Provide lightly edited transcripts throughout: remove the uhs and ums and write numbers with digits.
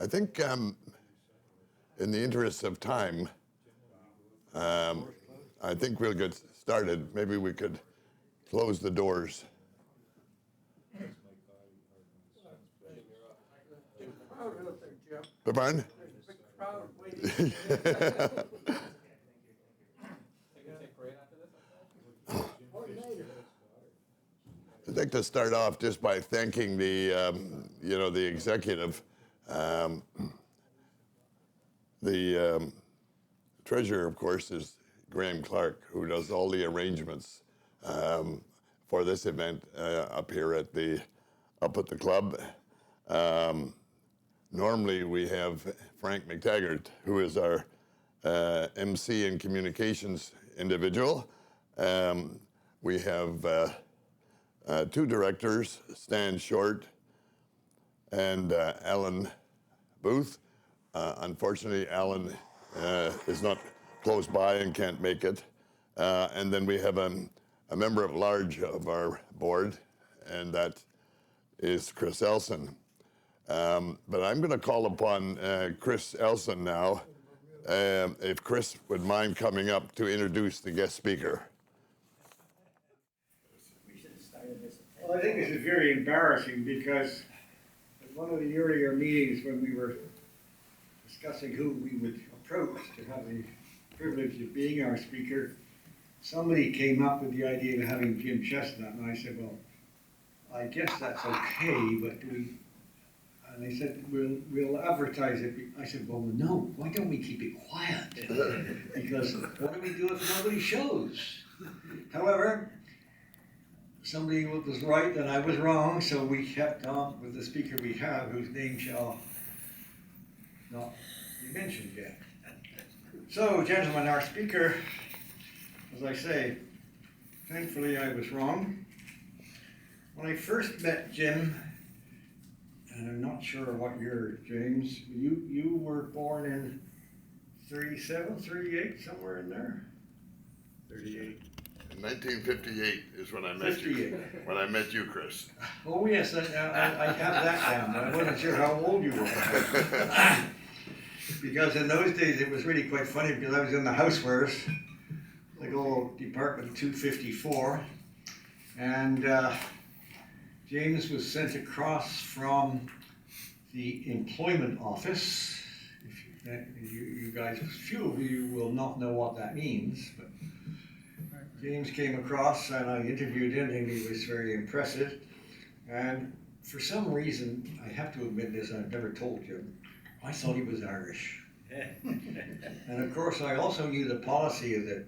I think in the interest of time, I think we'll get started. Maybe we could close the doors. Pardon? I'd like to start off just by thanking the executive. The treasurer, of course, is Graham Clark, who does all the arrangements for this event up at the club. Normally, we have Frank McTaggart, who is our MC and communications individual. We have two directors, Stan Short and Alan Booth. Unfortunately, Alan is not close by and can't make it. And then we have a member at large of our board, and that is Chris Elson. But I'm going to call upon Chris Elson now, if Chris would mind coming up to introduce the guest speaker. Well, I think this is very embarrassing because at one of the earlier meetings when we were discussing who we would approach to have the privilege of being our speaker, somebody came up with the idea of having Jim Chestnut, and I said, well, I guess that's okay, but do we... And they said, we'll advertise it. I said, well, no, why don't we keep it quiet? Because what do we do if nobody shows? However, somebody was right and I was wrong, so we kept on with the speaker we have, whose name shall not be mentioned yet. So, gentlemen, our speaker, as I say, thankfully I was wrong. When I first met Jim, and I'm not sure what year, James, you were born in 37, 38, somewhere in there? 38. In 1958 is when I met you. When I met you, Chris. Oh yes, I have that down. I wasn't sure how old you were. Because in those days it was really quite funny because I was in the housewares, like old Department 254, and James was sent across from the employment office. You guys, few of you will not know what that means, but James came across and I interviewed him and he was very impressive. And for some reason, I have to admit this, I've never told you, I thought he was Irish. And of course, I also knew the policy that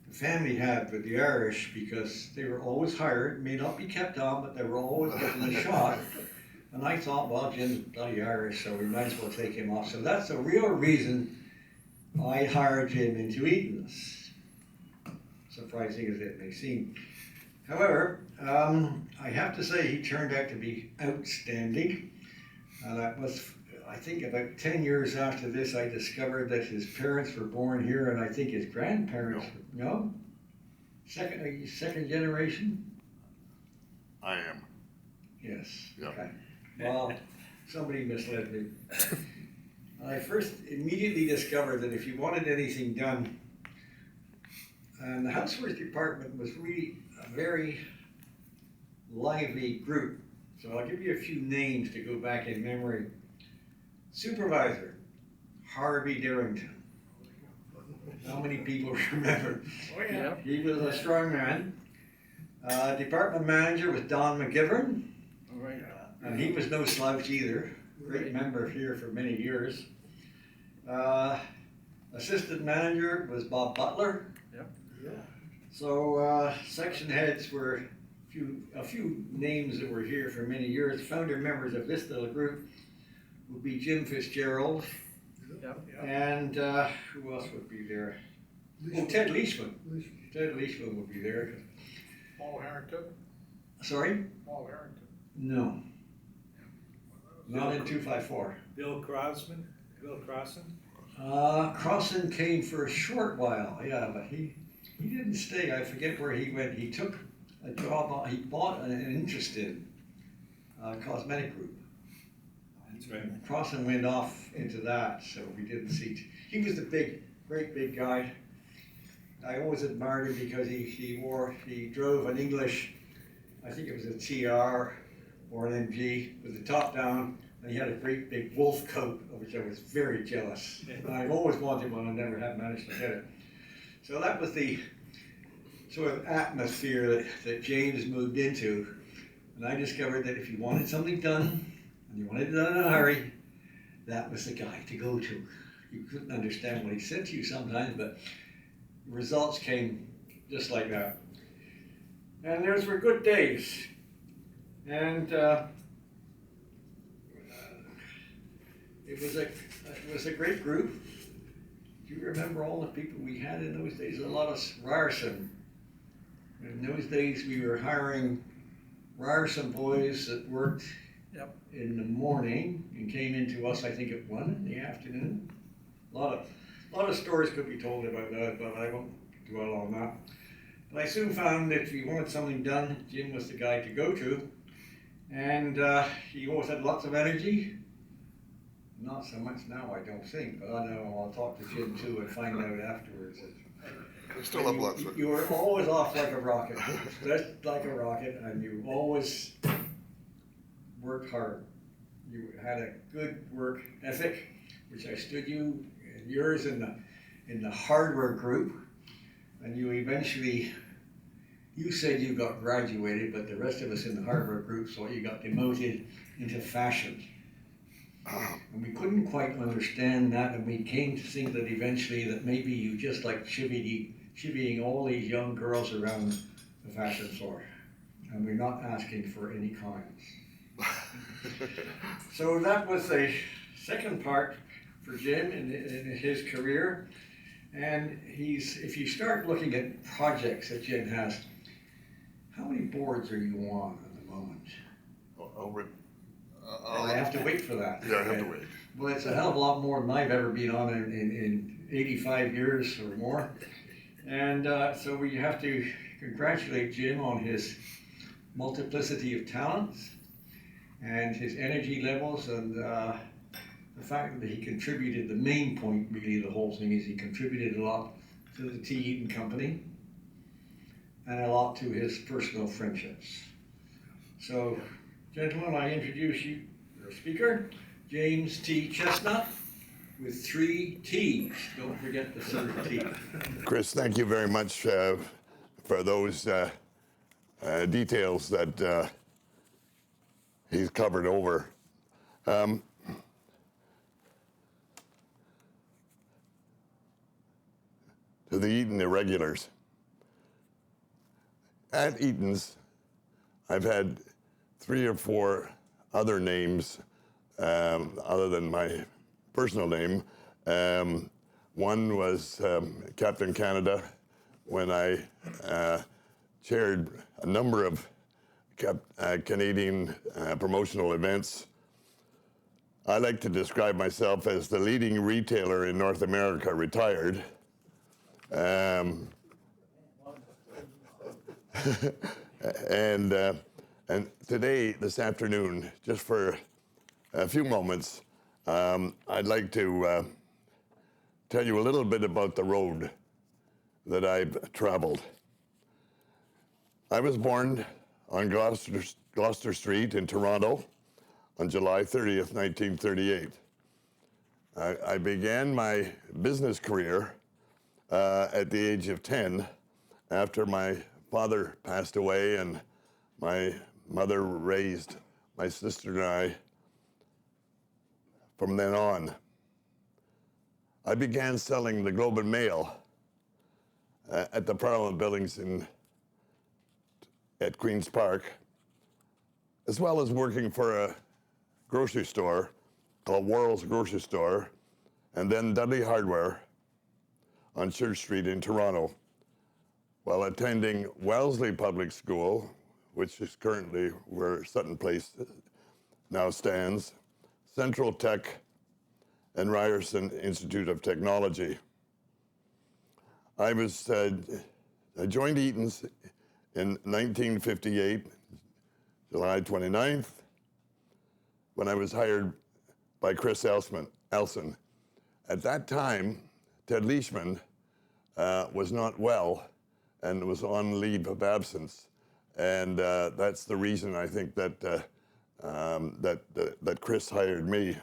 the family had with the Irish because they were always hired, may not be kept on, but they were always getting a shot. And I thought, well, Jim's bloody Irish, so we might as well take him off. So that's the real reason I hired him into Eaton's, surprising as it may seem. However, I have to say he turned out to be outstanding. That was, I think about 10 years after this, I discovered that his parents were born here, and I think his grandparents, no? Second generation? I am. Yes. Yep. Okay. Well, somebody misled me. I first immediately discovered that if you wanted anything done, and the housewares department was really a very lively group. So I'll give you a few names to go back in memory. Supervisor, Harvey Darrington. How many people remember? Oh, yeah. He was a strong man. Department manager was Don McGivern. All right. And he was no slouch either. Great member here for many years. Assistant manager was Bob Butler. Yep. Yeah. So section heads were a few names that were here for many years. Founder members of this little group would be Jim Fitzgerald. Yep. And who else would be there? Oh, Ted Leishman. Ted Leishman would be there. Paul Harrington. Sorry? Paul Harrington. No. Not in 254. Bill Crossan? Crossan came for a short while, yeah, but he didn't stay. I forget where he went. He took a job, he bought an interest in Cosmetic Group. And Crossan went off into that, so we didn't see. He was the great big guy. I always admired him because he drove an English, I think it was a TR or an MG with the top down, and he had a great big wolf coat, of which I was very jealous. And I've always wanted one, I never have managed to get it. So that was the sort of atmosphere that James moved into. And I discovered that if you wanted something done, and you wanted it done in a hurry, that was the guy to go to. You couldn't understand what he said to you sometimes, but the results came just like that. And those were good days. And it was a great group. Do you remember all the people we had in those days? A lot of Ryerson. In those days, we were hiring Ryerson boys that worked in the morning and came into us, I think, at 1 in the afternoon. A lot of stories could be told about that, but I won't dwell on that. But I soon found that if you wanted something done, Jim was the guy to go to. And he always had lots of energy. Not so much now, I don't think, but I know I'll talk to Jim too and find out afterwards. I still have lots of. You were always off like a rocket, just like a rocket, and you always worked hard. You had a good work ethic, which I stood you and yours in the hardware group, and you eventually. You said you got graduated, but the rest of us in the hardware group thought you got demoted into fashion. And we couldn't quite understand that, and we came to think that eventually that maybe you just like chivying all these young girls around the fashion floor. And we're not asking for any comments. So that was the second part for Jim in his career. And if you start looking at projects that Jim has, how many boards are you on at the moment? I have to wait for that. Yeah, I have to wait. Well, it's a hell of a lot more than I've ever been on in 85 years or more. And so we have to congratulate Jim on his multiplicity of talents and his energy levels, and the fact that he contributed, the main point really of the whole thing is he contributed a lot to the T. Eaton Company and a lot to his personal friendships. So, gentlemen, I introduce you, our speaker, James T. Chestnut, with 3 T's. Don't forget the third T. Chris, thank you very much for those details that he's covered over. To the Eaton Irregulars. At Eaton's, I've had 3 or 4 other names other than my personal name. One was Captain Canada, when I chaired a number of Canadian promotional events. I like to describe myself as the leading retailer in North America, retired. And today, this afternoon, just for a few moments, I'd like to tell you a little bit about the road that I've traveled. I was born on Gloucester Street in Toronto on July 30th, 1938. I began my business career at the age of 10 after my father passed away and my mother raised my sister and I from then on. I began selling the Globe and Mail at the Parliament Buildings at Queen's Park, as well as working for a grocery store called Worrell's Grocery Store, and then Dudley Hardware on Church Street in Toronto, while attending Wellesley Public School, which is currently where Sutton Place now stands, Central Tech, and Ryerson Institute of Technology. I joined Eaton's in 1958, July 29th, when I was hired by Chris Elson. At that time, Ted Leishman was not well and was on leave of absence. And that's the reason I think that, that Chris hired me.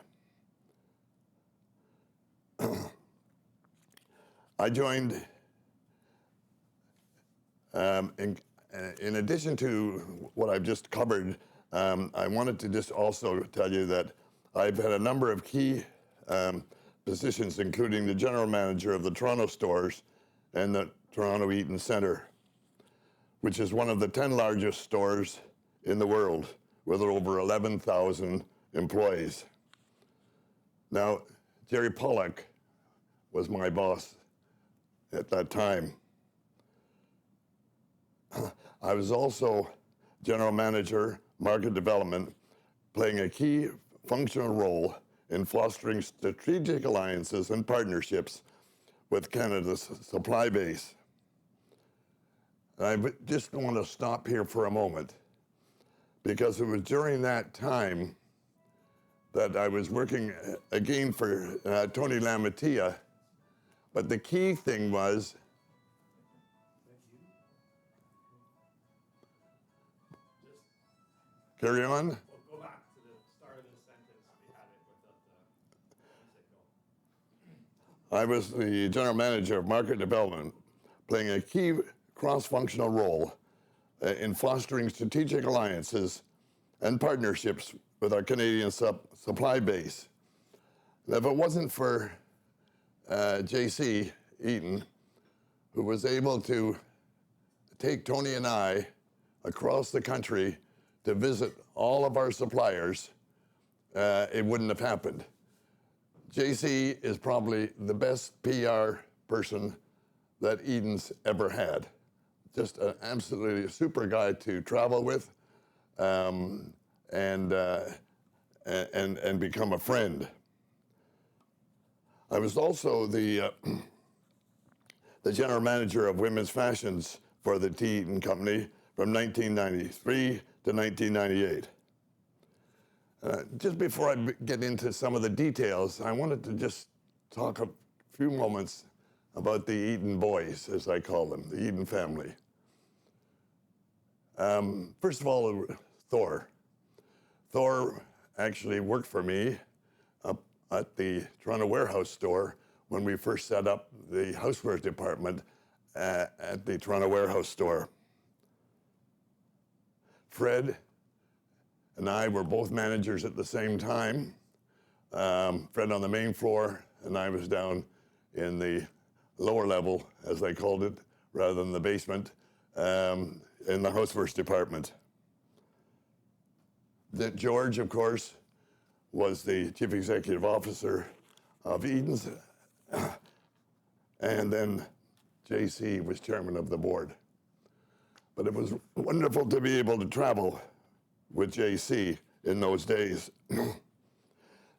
I joined, in addition to what I've just covered, I wanted to just also tell you that I've had a number of key positions, including the general manager of the Toronto stores and the Toronto Eaton Centre, which is one of the 10 largest stores in the world with over 11,000 employees. Now, Jerry Pollack was my boss at that time. I was also general manager, market development, playing a key functional role in fostering strategic alliances and partnerships with Canada's supply base. And I just want to stop here for a moment, because it was during that time that I was working again for Tony Lamatia, but the key thing was carry on. We'll go back to the start of the sentence. We had it without the I was the general manager of market development, playing a key cross-functional role in fostering strategic alliances and partnerships with our Canadian supply base. And if it wasn't for J.C. Eaton, who was able to take Tony and I across the country to visit all of our suppliers, it wouldn't have happened. J.C. is probably the best PR person that Eaton's ever had. Just an absolutely super guy to travel with, and become a friend. I was also the general manager of women's fashions for the T. Eaton Company from 1993 to 1998. Just before I get into some of the details, I wanted to just talk a few moments about the Eaton boys, as I call them, the Eaton family. First of all, Thor. Thor actually worked for me up at the Toronto Warehouse store when we first set up the housewares department at the Toronto Warehouse store. Fred and I were both managers at the same time. Fred on the main floor, and I was down in the lower level, as they called it, rather than the basement, in the housewares department. George, of course, was the chief executive officer of Eaton's, and then J.C. was chairman of the board. But it was wonderful to be able to travel with J.C. in those days.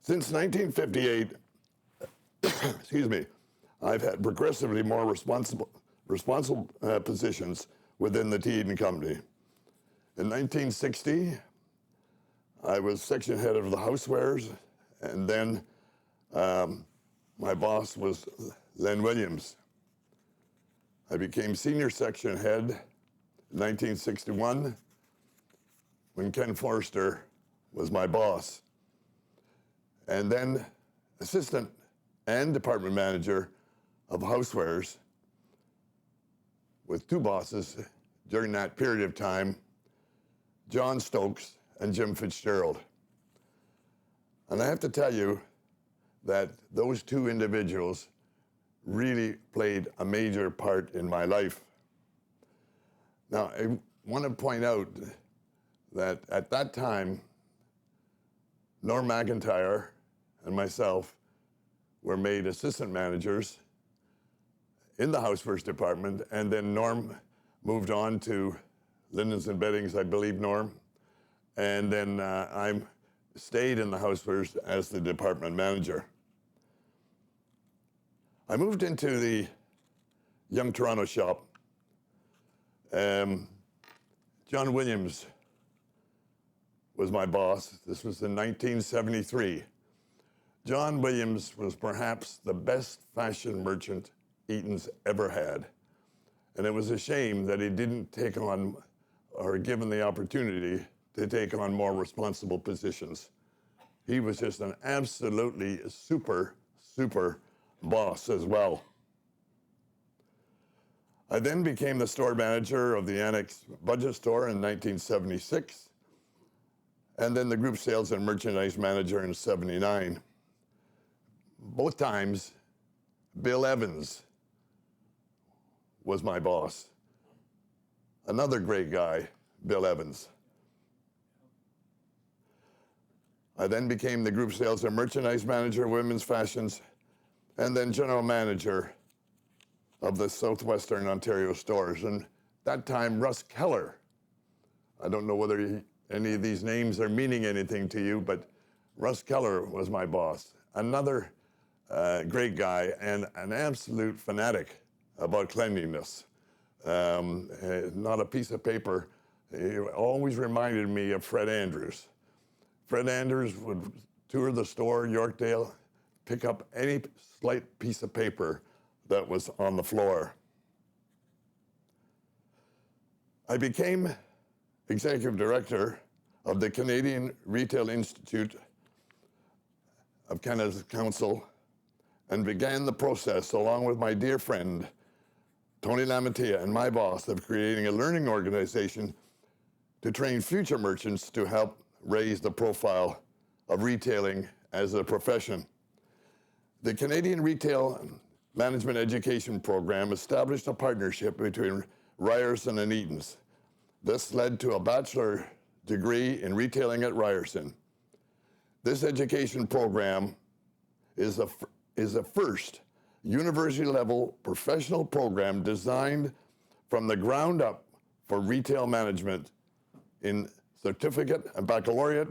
Since 1958, excuse me, I've had progressively more responsible positions within the T. Eaton Company. In 1960, I was section head of the housewares, and then my boss was Len Williams. I became senior section head in 1961 when Ken Forster was my boss, and then assistant and department manager of housewares with two bosses during that period of time, John Stokes and Jim Fitzgerald. And I have to tell you that those two individuals really played a major part in my life. Now, I want to point out that at that time, Norm McIntyre and myself were made assistant managers in the housewares department, and then Norm moved on to Linens and Beddings, I believe, Norm. And then I stayed in the housewares as the department manager. I moved into the Young Toronto shop. John Williams was my boss. This was in 1973. John Williams was perhaps the best fashion merchant Eaton's ever had. And it was a shame that he didn't take on or given the opportunity to take on more responsible positions. He was just an absolutely super boss as well. I then became the store manager of the Annex Budget Store in 1976, and then the group sales and merchandise manager in 79. Both times, Bill Evans was my boss. Another great guy, Bill Evans. I then became the group sales and merchandise manager of women's fashions, and then general manager of the Southwestern Ontario stores. And that time, Russ Keller, I don't know whether any of these names are meaning anything to you, but Russ Keller was my boss. Another great guy and an absolute fanatic about cleanliness. Not a piece of paper. He always reminded me of Fred Andrews. Fred Andrews would tour the store, Yorkdale, pick up any slight piece of paper that was on the floor. I became executive director of the Canadian Retail Institute of Canada's Council and began the process, along with my dear friend, Tony Lamantia, and my boss, of creating a learning organization to train future merchants to help raise the profile of retailing as a profession. The Canadian Retail Management Education Program established a partnership between Ryerson and Eaton's. This led to a bachelor degree in retailing at Ryerson. This education program is a first university-level professional program designed from the ground up for retail management in certificate and baccalaureate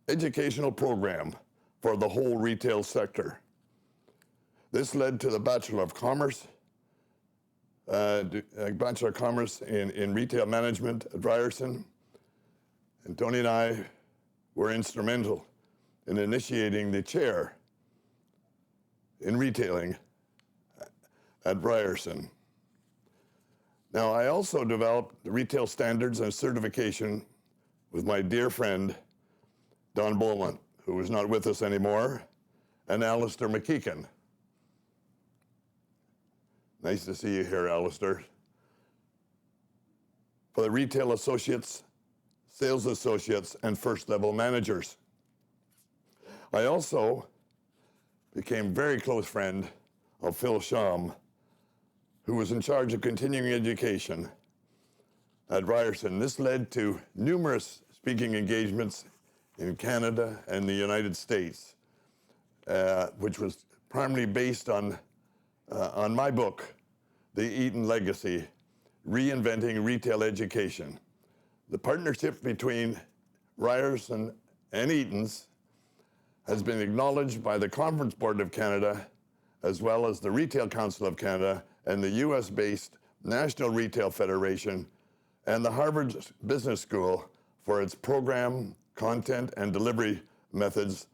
educational program for the whole retail sector. This led to the Bachelor of Commerce, Bachelor of Commerce in Retail Management at Ryerson. And Tony and I were instrumental in initiating the chair in retailing at Ryerson. Now, I also developed the retail standards and certification with my dear friend, Don Beaumont, who is not with us anymore, and Alistair McKeegan. Nice to see you here, Alistair. For the retail associates, sales associates, and first level managers. I also became a very close friend of Phil Shum, who was in charge of continuing education at Ryerson. This led to numerous speaking engagements in Canada and the United States, which was primarily based on my book, The Eaton Legacy, Reinventing Retail Education. The partnership between Ryerson and Eaton's has been acknowledged by the Conference Board of Canada, as well as the Retail Council of Canada and the US-based National Retail Federation and the Harvard Business School for its program, content, and delivery methods.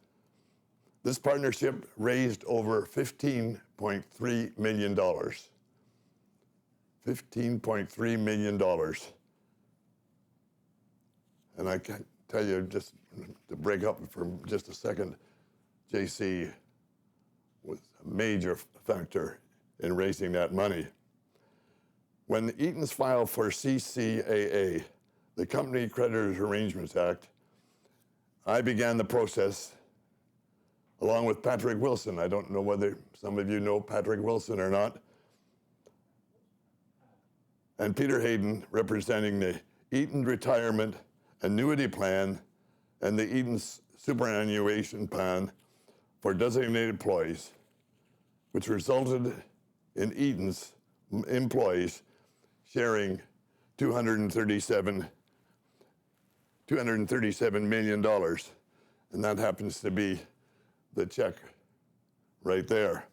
This partnership raised over $15.3 million. $15.3 million. And I can tell you, just to break up for just a second, JC was a major factor in raising that money. When Eaton's filed for CCAA, the Company Creditors Arrangements Act, I began the process along with Patrick Wilson. I don't know whether some of you know Patrick Wilson or not. And Peter Hayden, representing the Eaton Retirement Annuity Plan and the Eaton Superannuation Plan for designated employees, which resulted in Eaton's employees sharing $237 million. And that happens to be the check right there.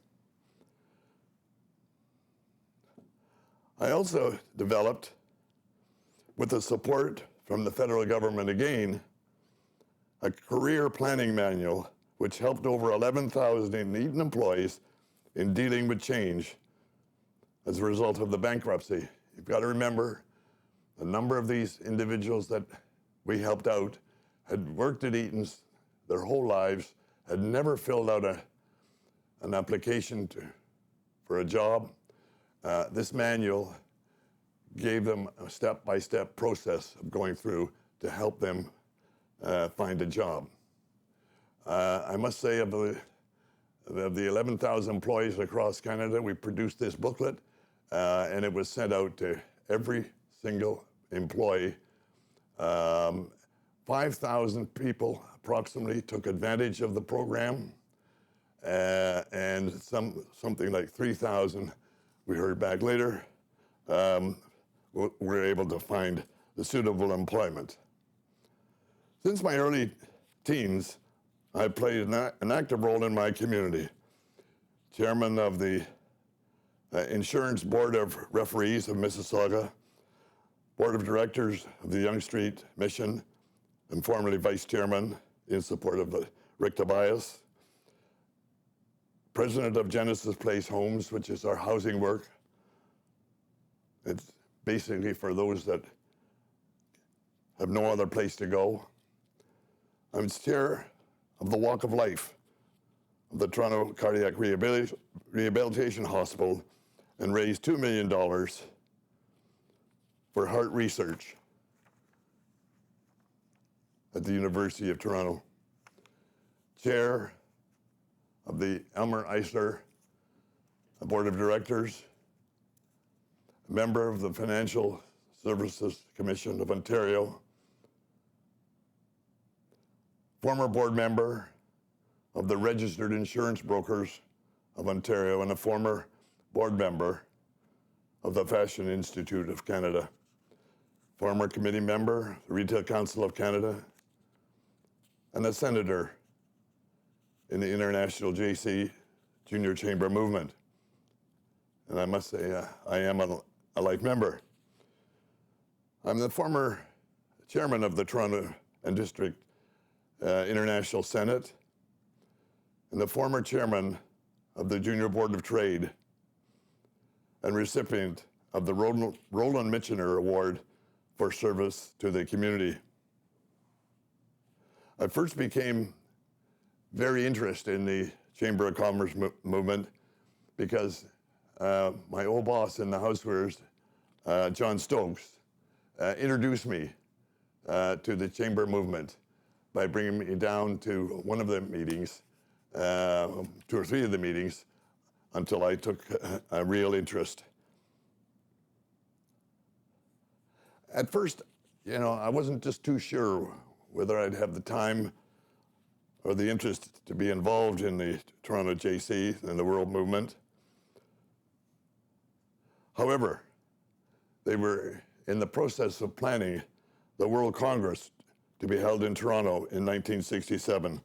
I also developed, with the support from the federal government again, a career planning manual which helped over 11,000 Eaton employees in dealing with change as a result of the bankruptcy. You've got to remember, the number of these individuals that we helped out had worked at Eaton's their whole lives, had never filled out an application for a job. This manual gave them a step-by-step process of going through to help them find a job. I must say, of the 11,000 employees across Canada, we produced this booklet, and it was sent out to every single employee. 5,000 people approximately took advantage of the program, and something like 3,000, we heard back later, were able to find the suitable employment. Since my early teens, I played an active role in my community. Chairman of the Insurance Board of Referees of Mississauga, Board of Directors of the Yonge Street Mission, and formerly Vice Chairman in support of Rick Tobias. President of Genesis Place Homes, which is our housing work. It's basically for those that have no other place to go. I'm chair of the Walk of Life of the Toronto Cardiac Rehabilitation Hospital and raised $2 million for heart research at the University of Toronto. Chair of the Elmer Eisler Board of Directors, a member of the Financial Services Commission of Ontario, former board member of the Registered Insurance Brokers of Ontario, and a former board member of the Fashion Institute of Canada, former committee member, the Retail Council of Canada, and a senator in the International JC Junior Chamber Movement. And I must say, I am a life member. I'm the former chairman of the Toronto and District International Senate, and the former chairman of the Junior Board of Trade, and recipient of the Roland Michener Award for service to the community. I first became very interested in the Chamber of Commerce movement because my old boss in the Housewares, John Stokes, introduced me to the Chamber movement by bringing me down to one of the meetings, 2 or 3 of the meetings, until I took a real interest. At first, I wasn't just too sure whether I'd have the time or the interest to be involved in the Toronto JC and the World Movement. However, they were in the process of planning the World Congress to be held in Toronto in 1967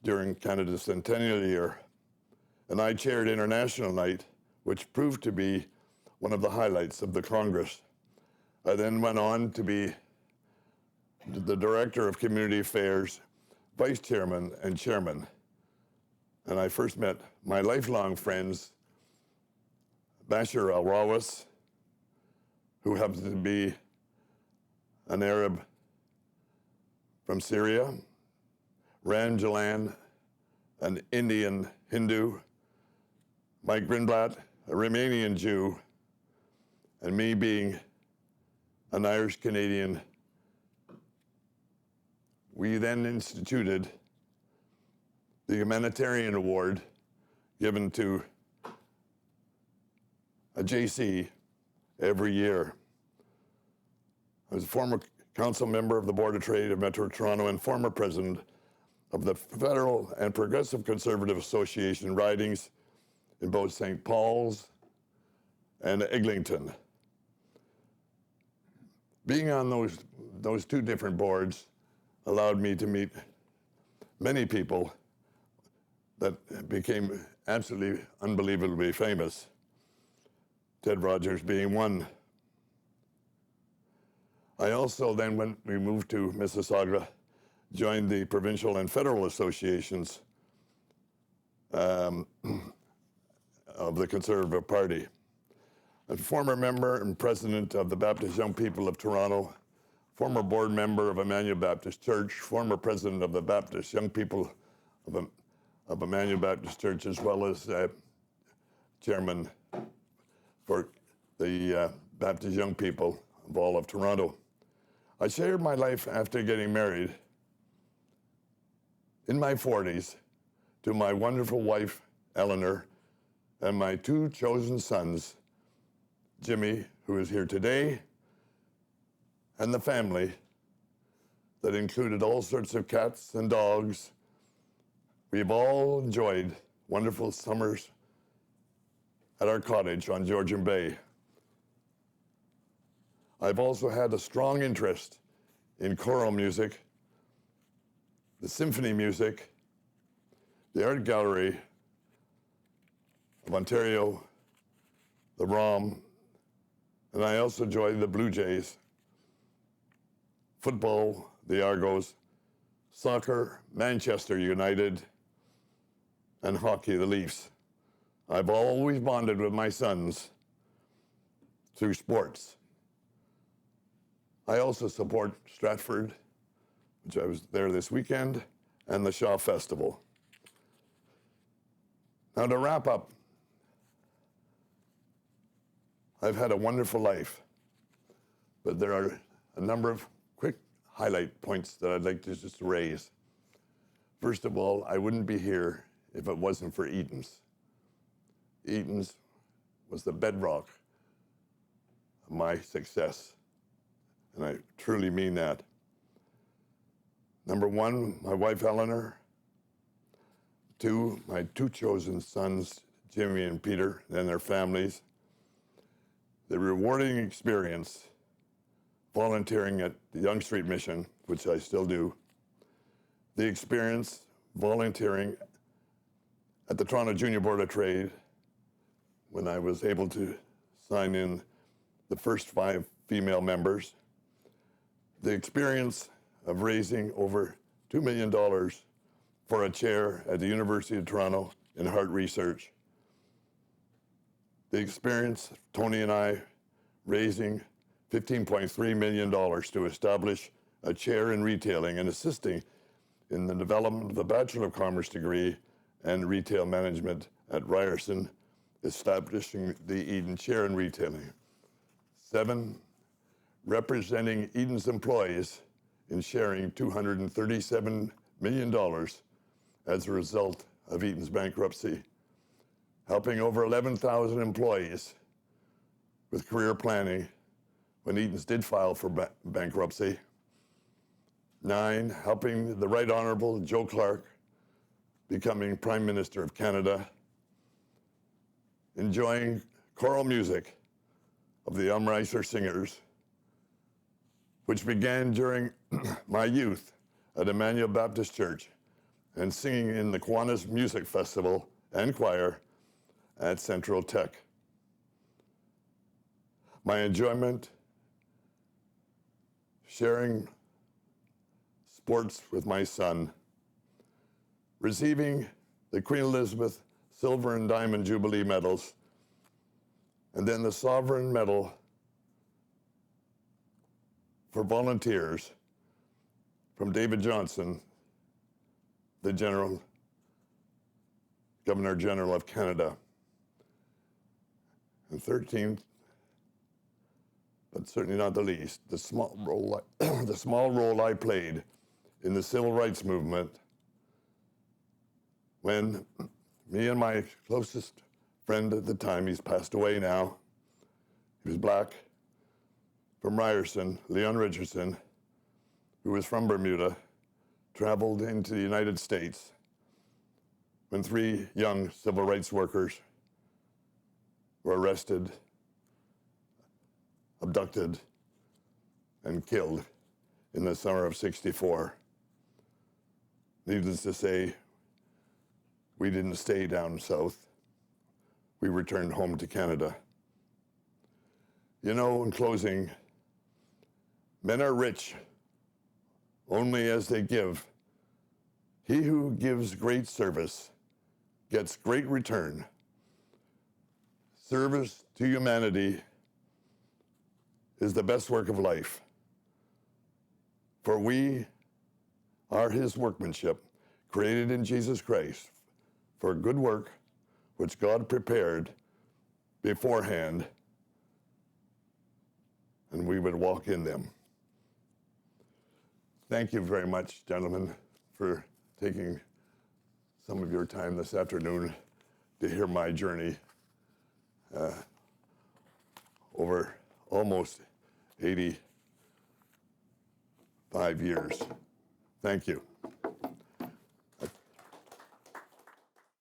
during Canada's centennial year. And I chaired International Night, which proved to be one of the highlights of the Congress. I then went on to be the Director of Community Affairs, Vice Chairman, and Chairman. And I first met my lifelong friends, Bashir al-Rawis, who happens to be an Arab from Syria, Ram Jalan, an Indian Hindu, Mike Grindblatt, a Romanian Jew, and me being an Irish Canadian. We then instituted the Humanitarian Award given to a JC every year. I was a former council member of the Board of Trade of Metro Toronto and former president of the Federal and Progressive Conservative Association ridings in both St. Paul's and Eglinton. Being on those 2 different boards allowed me to meet many people that became absolutely unbelievably famous, Ted Rogers being one. I also then, when we moved to Mississauga, joined the provincial and federal associations um, of the Conservative Party. A former member and president of the Baptist Young People of Toronto, former board member of Emmanuel Baptist Church, former president of the Baptist Young People of Emmanuel Baptist Church, as well as chairman for the Baptist Young People of all of Toronto. I shared my life after getting married in my 40s to my wonderful wife, Eleanor, and my two chosen sons, Jimmy, who is here today, and the family that included all sorts of cats and dogs. We've all enjoyed wonderful summers at our cottage on Georgian Bay. I've also had a strong interest in choral music, the symphony music, the Art Gallery of Ontario, the ROM, and I also enjoy the Blue Jays, football, the Argos, soccer, Manchester United, and hockey, the Leafs. I've always bonded with my sons through sports. I also support Stratford, which I was there this weekend, and the Shaw Festival. Now to wrap up, I've had a wonderful life, but there are a number of quick highlight points that I'd like to just raise. First of all, I wouldn't be here if it wasn't for Eaton's. Eaton's was the bedrock of my success, and I truly mean that. Number one, my wife Eleanor. Two, my two chosen sons, Jimmy and Peter, and their families. The rewarding experience volunteering at the Yonge Street Mission, which I still do. The experience volunteering at the Toronto Junior Board of Trade when I was able to sign in the first 5 female members. The experience of raising over $2 million for a chair at the University of Toronto in heart research. The experience of Tony and I raising $15.3 million to establish a chair in retailing and assisting in the development of the Bachelor of Commerce degree and retail management at Ryerson, establishing the Eden Chair in retailing. 7, representing Eden's employees in sharing $237 million as a result of Eden's bankruptcy, helping over 11,000 employees with career planning when Eden's did file for bankruptcy. 9, helping the Right Honorable Joe Clark becoming Prime Minister of Canada, enjoying choral music of the Umreiser Singers, which began during my youth at Emmanuel Baptist Church and singing in the Kiwanis Music Festival and choir at Central Tech. My enjoyment sharing sports with my son, receiving the Queen Elizabeth Silver and Diamond Jubilee medals, and then the Sovereign Medal for volunteers from David Johnson, the Governor General of Canada. And 13th, but certainly not the least, the small role I played in the civil rights movement when me and my closest friend at the time, he's passed away now, he was black, from Ryerson, Leon Richardson, who was from Bermuda, traveled into the United States when 3 young civil rights workers were arrested, abducted, and killed in the summer of '64. Needless to say, we didn't stay down south. We returned home to Canada. You know, in closing, men are rich only as they give. He who gives great service gets great return. Service to humanity is the best work of life. For we are his workmanship, created in Jesus Christ for good work, which God prepared beforehand, and we would walk in them. Thank you very much, gentlemen, for taking some of your time this afternoon to hear my journey over almost 85 years. Thank you.